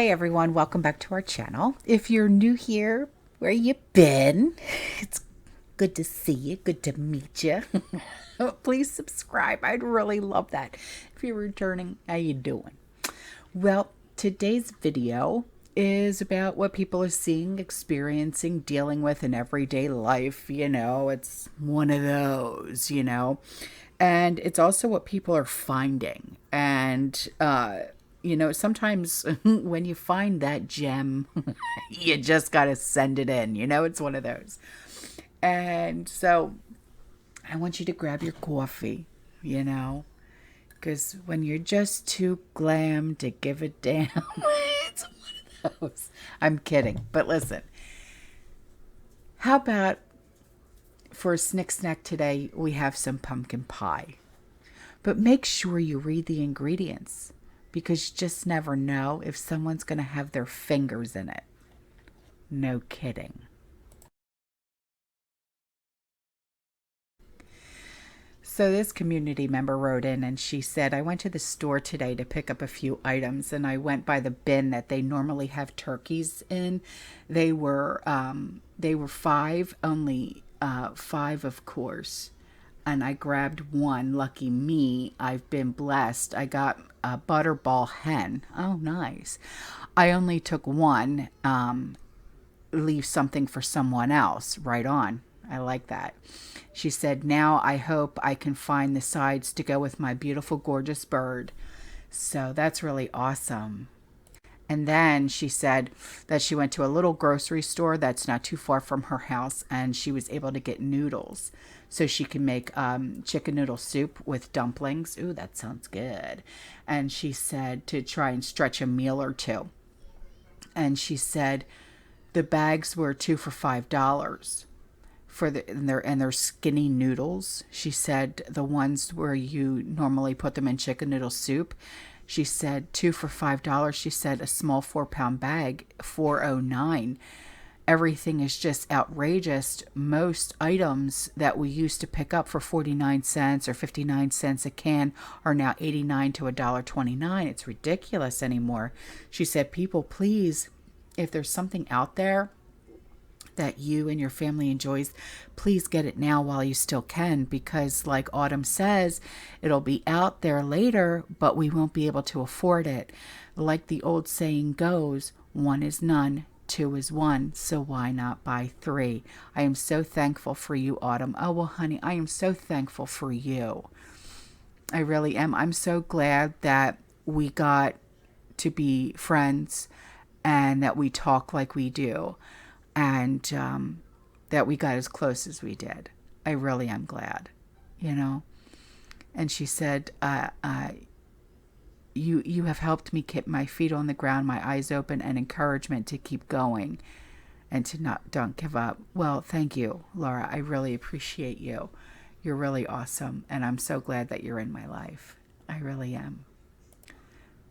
Hey everyone, welcome back to our channel. If you're new here, where you been? It's good to see you, good to meet you. Please subscribe. I'd really love that. If you're returning, how you doing? Well, today's video is about what people are seeing, experiencing, dealing with in everyday life. It's one of those, and it's also what people are finding. And, sometimes when you find that gem, you just got to send it in. It's one of those. And so I want you to grab your coffee, because when you're just too glam to give a damn, it's one of those. I'm kidding. But listen, how about for a snick snack today, we have some pumpkin pie. But make sure you read the ingredients, because you just never know if someone's going to have their fingers in it. No kidding. So this community member wrote in and she said, I went to the store today to pick up a few items and I went by the bin that they normally have turkeys in. They were five, only five, of course. And I grabbed one. Lucky me, I've been blessed. I got a butterball hen. Oh, nice. I only took one. Leave something for someone else. Right on. I like that. She said, now I hope I can find the sides to go with my beautiful, gorgeous bird. So that's really awesome. And then she said that she went to a little grocery store that's not too far from her house, and she was able to get noodles so she can make chicken noodle soup with dumplings. Ooh, that sounds good. And she said to try and stretch a meal or two. And she said the bags were 2 for $5 for their skinny noodles. She said the ones where you normally put them in chicken noodle soup, she said 2 for $5. She said a small 4-pound bag, $4.09. Everything is just outrageous. Most items that we used to pick up for 49 cents or 59 cents a can are now 89 to $1.29. It's ridiculous anymore. She said, people, please, if there's something out there that you and your family enjoys, please get it now while you still can, because like Autumn says, it'll be out there later, but we won't be able to afford it. Like the old saying goes, one is none, two is one, so why not buy three? I am so thankful for you, Autumn. Oh, well, honey, I am so thankful for you. I really am. I'm so glad that we got to be friends and that we talk like we do. And that we got as close as we did. I really am glad, And she said, you have helped me keep my feet on the ground, my eyes open, and encouragement to keep going and to don't give up. Well, thank you, Laura. I really appreciate you. You're really awesome. And I'm so glad that you're in my life. I really am.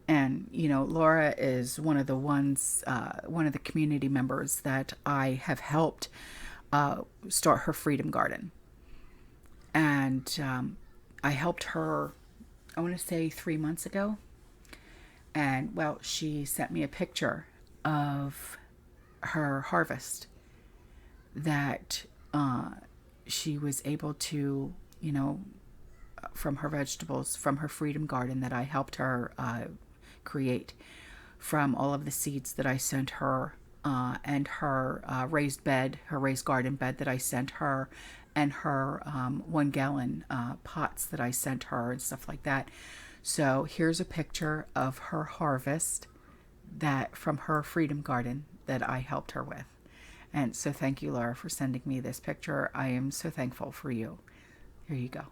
And, Laura is one of the ones, one of the community members that I have helped start her freedom garden. And I helped her, I want to say 3 months ago. And, well, she sent me a picture of her harvest that she was able to, from her vegetables, from her freedom garden that I helped her create, from all of the seeds that I sent her, and her raised garden bed that I sent her, and her 1 gallon pots that I sent her and stuff like that. So here's a picture of her harvest that from her freedom garden that I helped her with. And so thank you, Laura, for sending me this picture. I am so thankful for you. Here you go.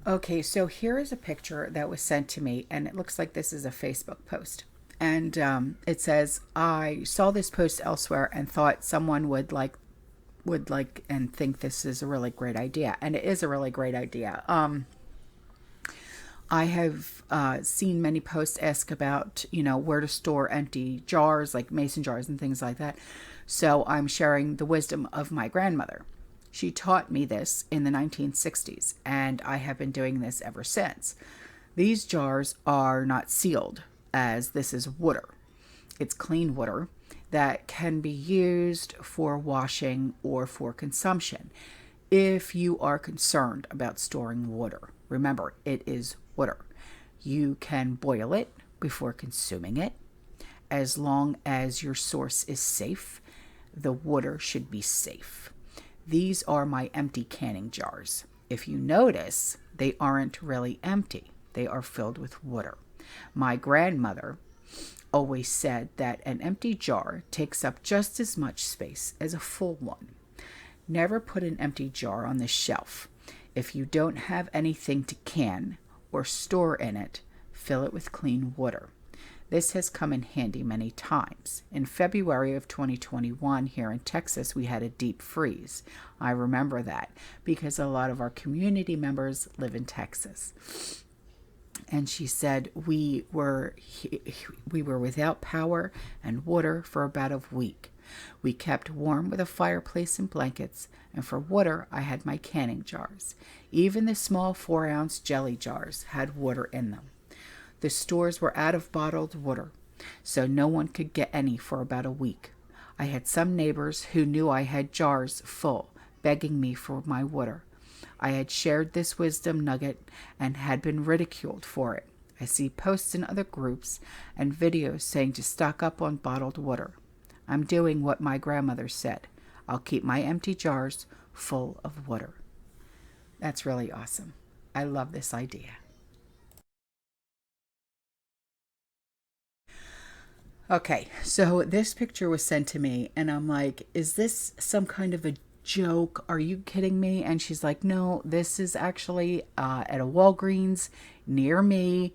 Okay, so here is a picture that was sent to me, and it looks like this is a Facebook post. And it says, I saw this post elsewhere and thought someone would like and think this is a really great idea. And it is a really great idea. I have seen many posts ask about, where to store empty jars, like mason jars and things like that. So I'm sharing the wisdom of my grandmother. She taught me this in the 1960s, and I have been doing this ever since. These jars are not sealed, as this is water. It's clean water that can be used for washing or for consumption. If you are concerned about storing water, remember, it is water. You can boil it before consuming it. As long as your source is safe, the water should be safe. These are my empty canning jars. If you notice, they aren't really empty. They are filled with water. My grandmother always said that an empty jar takes up just as much space as a full one. Never put an empty jar on the shelf. If you don't have anything to can or store in it, fill it with clean water. This has come in handy many times. In February of 2021 here in Texas, we had a deep freeze. I remember that because a lot of our community members live in Texas. And she said we were without power and water for about a week. We kept warm with a fireplace and blankets, and for water I had my canning jars. Even the small 4-ounce jelly jars had water in them. The stores were out of bottled water, so no one could get any for about a week. I had some neighbors who knew I had jars full, begging me for my water. I had shared this wisdom nugget and had been ridiculed for it. I see posts in other groups and videos saying to stock up on bottled water. I'm doing what my grandmother said. I'll keep my empty jars full of water. That's really awesome. I love this idea. Okay, so this picture was sent to me and I'm like, is this some kind of a joke? Are you kidding me? And she's like, no, this is actually at a Walgreens near me.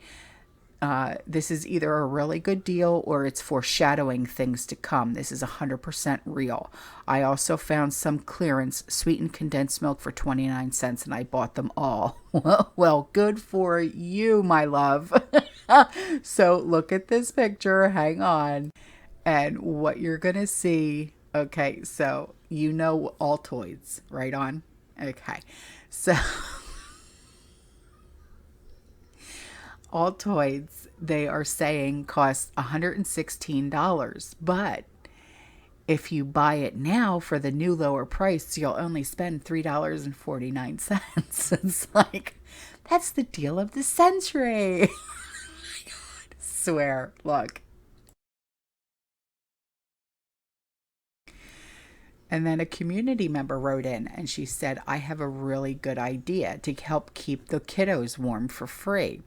This is either a really good deal or it's foreshadowing things to come. This is 100% real. I also found some clearance sweetened condensed milk for 29 cents and I bought them all. Well, good for you, my love. So look at this picture. Hang on. And what you're going to see. Okay, so you know Altoids, right on? Okay, so Altoids, they are saying costs $116, but if you buy it now for the new lower price, you'll only spend $3.49. It's like, that's the deal of the century. Oh my God, I swear, look. And then a community member wrote in and she said, I have a really good idea to help keep the kiddos warm for free.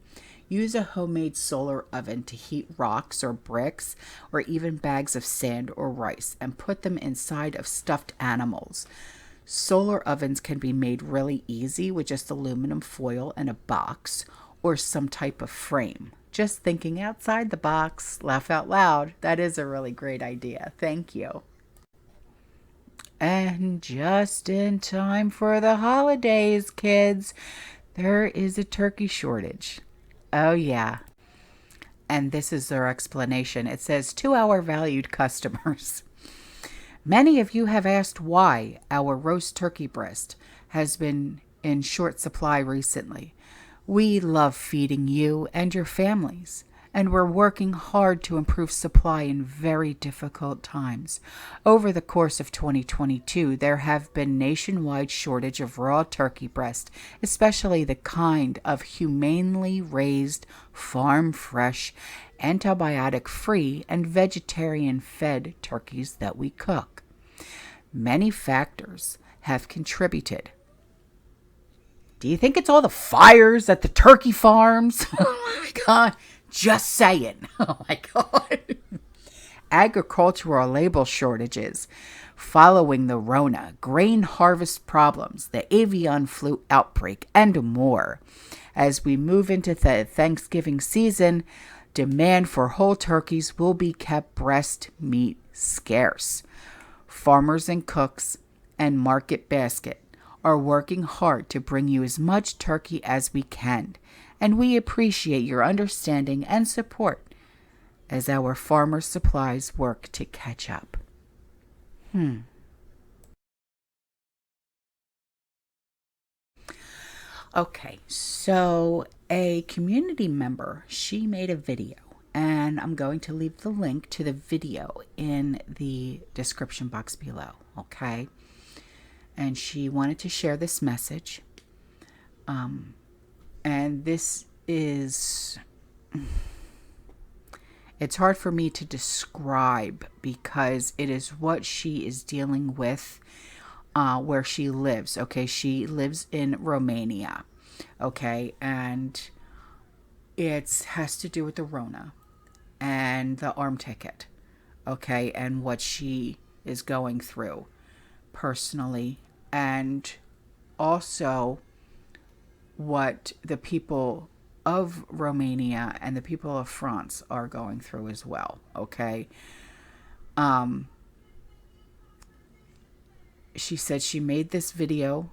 Use a homemade solar oven to heat rocks or bricks or even bags of sand or rice and put them inside of stuffed animals. Solar ovens can be made really easy with just aluminum foil and a box or some type of frame. Just thinking outside the box, laugh out loud. That is a really great idea. Thank you. And just in time for the holidays, kids, there is a turkey shortage. Oh, yeah. And this is their explanation. It says, to our valued customers, many of you have asked why our roast turkey breast has been in short supply recently. We love feeding you and your families, and we're working hard to improve supply in very difficult times. Over the course of 2022, there have been nationwide shortage of raw turkey breast, especially the kind of humanely raised, farm-fresh, antibiotic-free, and vegetarian-fed turkeys that we cook. Many factors have contributed. Do you think it's all the fires at the turkey farms? Oh my God. Just saying. Oh my God. Agricultural label shortages following the Rona, grain harvest problems, the avian flu outbreak, and more. As we move into the Thanksgiving season, demand for whole turkeys will be kept breast meat scarce. Farmers and cooks and Market Basket are working hard to bring you as much turkey as we can, and we appreciate your understanding and support as our farmer supplies work to catch up. Okay, so a community member, she made a video, and I'm going to leave the link to the video in the description box below, okay? And she wanted to share this message. And this is, it's hard for me to describe because it is what she is dealing with where she lives. Okay, she lives in Romania. Okay, and it has to do with the Rona and the arm ticket. Okay, and what she is going through personally, and also what the people of Romania and the people of France are going through as well. Okay. She said she made this video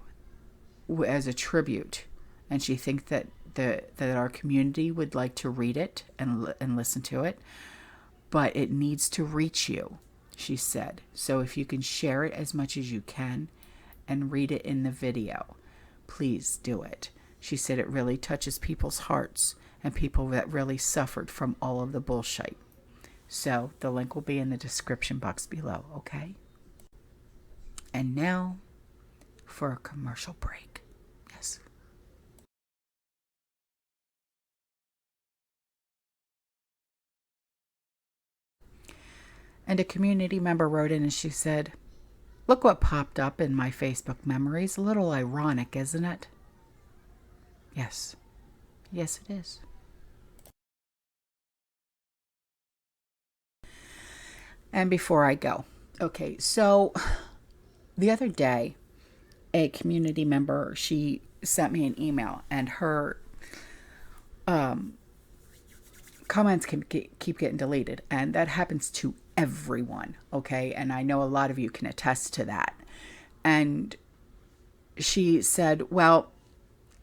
as a tribute, and she thinks that that our community would like to read it and listen to it, but it needs to reach you, she said. So if you can share it as much as you can and read it in the video, please do it. She said it really touches people's hearts and people that really suffered from all of the bullshit. So the link will be in the description box below, okay? And now for a commercial break. Yes. And a community member wrote in and she said, "Look what popped up in my Facebook memories. A little ironic, isn't it?" Yes. Yes, it is. And before I go, okay, so the other day, a community member, she sent me an email, and her comments can keep getting deleted, and that happens to everyone, okay? And I know a lot of you can attest to that. And she said, well,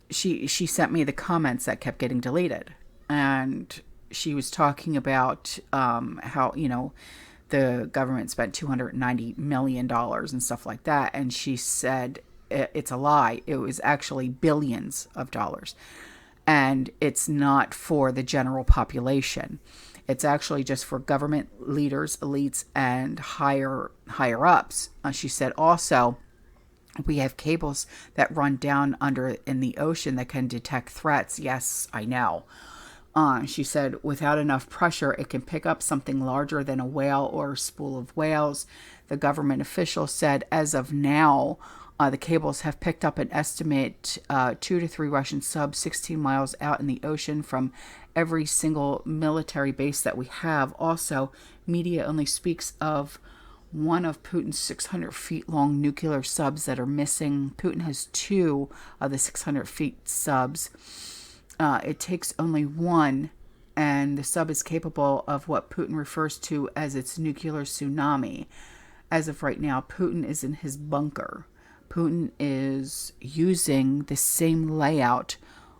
she sent me the comments that kept getting deleted, and she was talking about how, you know, the government spent $290 million and stuff like that, and she said it's a lie. It was actually billions of dollars, and it's not for the general population. It's actually just for government leaders, elites, and higher ups. She said also, we have cables that run down under in the ocean that can detect threats. Yes, I know. She said, without enough pressure, it can pick up something larger than a whale or a spool of whales. The government official said, as of now, the cables have picked up an estimate 2 to 3 Russian subs 16 miles out in the ocean from every single military base that we have. Also, media only speaks of one of Putin's 600 feet long nuclear subs that are missing. Putin has 2 of the 600 feet subs. It takes only one, and the sub is capable of what Putin refers to as its nuclear tsunami. As of right now, Putin is in his bunker. Putin is using the same layout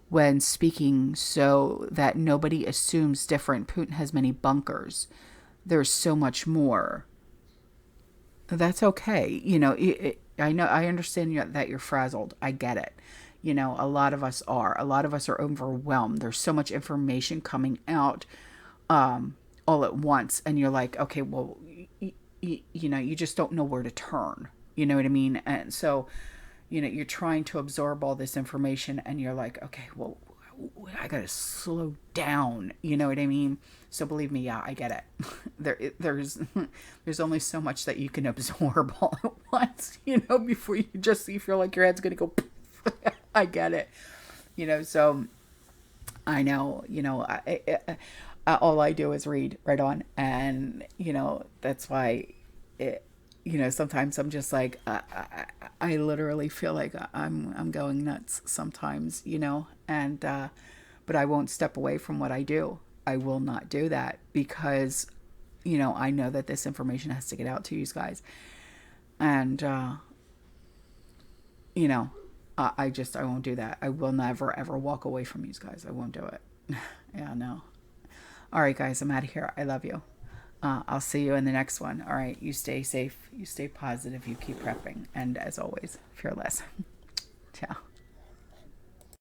when speaking so that nobody assumes different. Putin has many bunkers. There's so much more. That's okay. You know, I understand that you're frazzled. I get it. You know, a lot of us are. A lot of us are overwhelmed. There's so much information coming out all at once, and you're like, okay, well, you know, you just don't know where to turn. You know what I mean? And so, you know, you're trying to absorb all this information, and you're like, okay, well, I gotta slow down. You know what I mean? So believe me, yeah, I get it. There's only so much that you can absorb all at once, you know, before you feel like your head's gonna go. I get it, you know. So I know, you know, all I do is read right on, and you know that's why you know, sometimes I'm just like I literally feel like I'm going nuts sometimes, you know, and but I won't step away from what I do. I will not do that because, you know, I know that this information has to get out to you guys, and you know, I won't do that. I will never ever walk away from you guys. I won't do it. Yeah, no. All right, guys, I'm out of here. I love you. I'll see you in the next one. All right, you stay safe, you stay positive, you keep prepping, and as always, fearless.